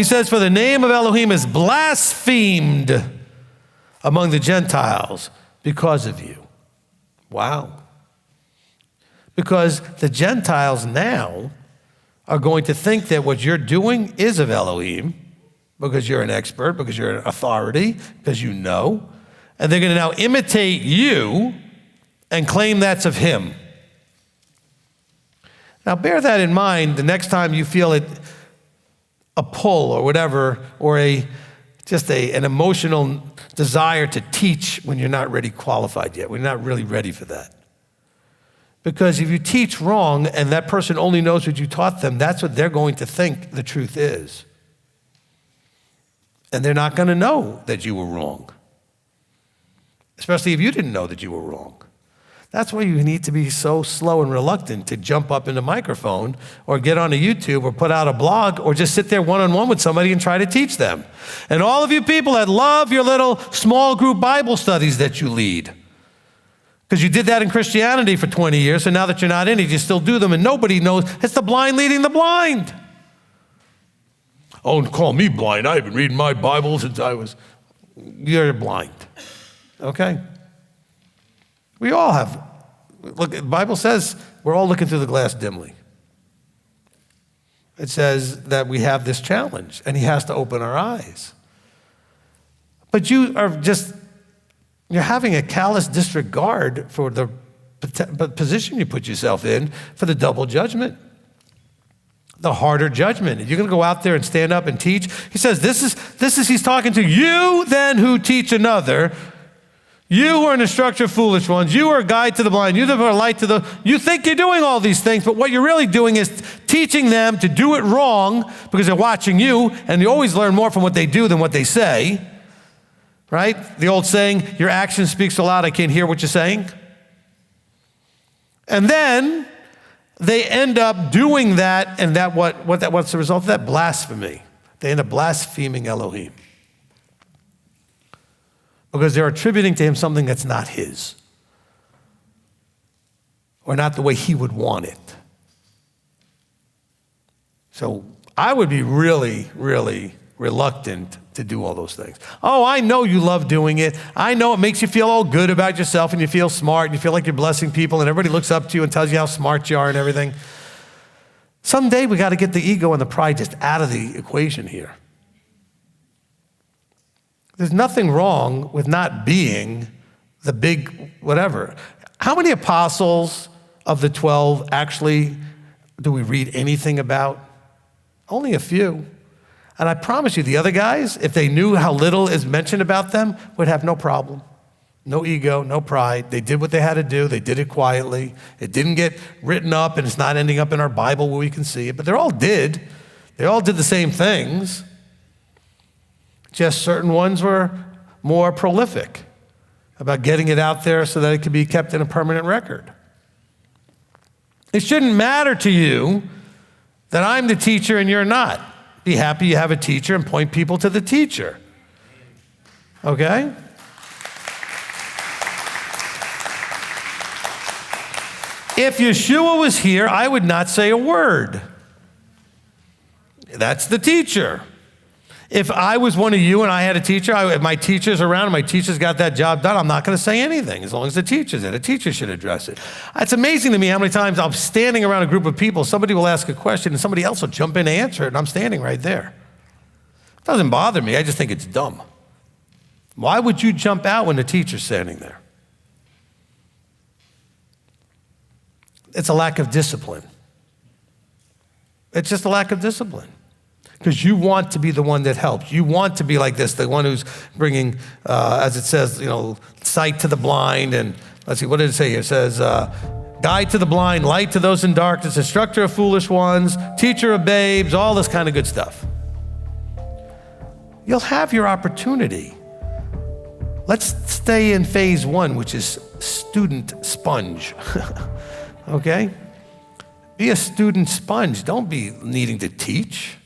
He says, for the name of Elohim is blasphemed among the Gentiles because of you. Wow. Because the Gentiles now are going to think that what you're doing is of Elohim, because you're an expert, because you're an authority, because you know. And they're going to now imitate you and claim that's of him. Now bear that in mind the next time you feel a pull or whatever, or an emotional desire to teach when you're not ready qualified yet. We're not really ready for that. Because if you teach wrong and that person only knows what you taught them, that's what they're going to think the truth is. And they're not going to know that you were wrong. Especially if you didn't know that you were wrong. That's why you need to be so slow and reluctant to jump up in the microphone or get on a YouTube or put out a blog or just sit there one-on-one with somebody and try to teach them. And all of you people that love your little small group Bible studies that you lead, because you did that in Christianity for 20 years, and now that you're not in it, you still do them, and nobody knows. It's the blind leading the blind. Oh, call me blind. I've been reading my Bible since I was... You're blind, okay? We all have. Look, the Bible says we're all looking through the glass dimly. It says that we have this challenge, and he has to open our eyes. But you're having a callous disregard for the position you put yourself in for the double judgment, the harder judgment. You're going to go out there and stand up and teach. He says, he's talking to you then who teach another. You who are an instructor of foolish ones, you are a guide to the blind, you are a light to the... You think you're doing all these things, but what you're really doing is teaching them to do it wrong because they're watching you, and you always learn more from what they do than what they say, right? The old saying, your action speaks so loud I can't hear what you're saying. And then they end up doing that, and what's the result of that? Blasphemy. They end up blaspheming Elohim. Because they're attributing to him something that's not his, or not the way he would want it. So I would be really, really reluctant to do all those things. Oh, I know you love doing it. I know it makes you feel all good about yourself, and you feel smart, and you feel like you're blessing people, and everybody looks up to you and tells you how smart you are and everything. Someday we got to get the ego and the pride just out of the equation here. There's nothing wrong with not being the big whatever. How many apostles of the 12 actually do we read anything about? Only a few. And I promise you, the other guys, if they knew how little is mentioned about them, would have no problem. No ego, no pride. They did what they had to do. They did it quietly. It didn't get written up, and it's not ending up in our Bible where we can see it. But they all did. They all did the same things. Just certain ones were more prolific about getting it out there so that it could be kept in a permanent record. It shouldn't matter to you that I'm the teacher and you're not. Be happy you have a teacher and point people to the teacher. Okay? If Yeshua was here, I would not say a word. That's the teacher. If I was one of you and I had a teacher, if my teacher's around and my teacher's got that job done, I'm not going to say anything as long as the teacher's there. The teacher should address it. It's amazing to me how many times I'm standing around a group of people, somebody will ask a question and somebody else will jump in and answer it, and I'm standing right there. It doesn't bother me. I just think it's dumb. Why would you jump out when the teacher's standing there? It's a lack of discipline. It's just a lack of discipline. Because you want to be the one that helps. You want to be like this, the one who's bringing, as it says, sight to the blind. And let's see, what did it say here? It says, guide to the blind, light to those in darkness, instructor of foolish ones, teacher of babes, all this kind of good stuff. You'll have your opportunity. Let's stay in phase one, which is student sponge. Okay? Be a student sponge. Don't be needing to teach.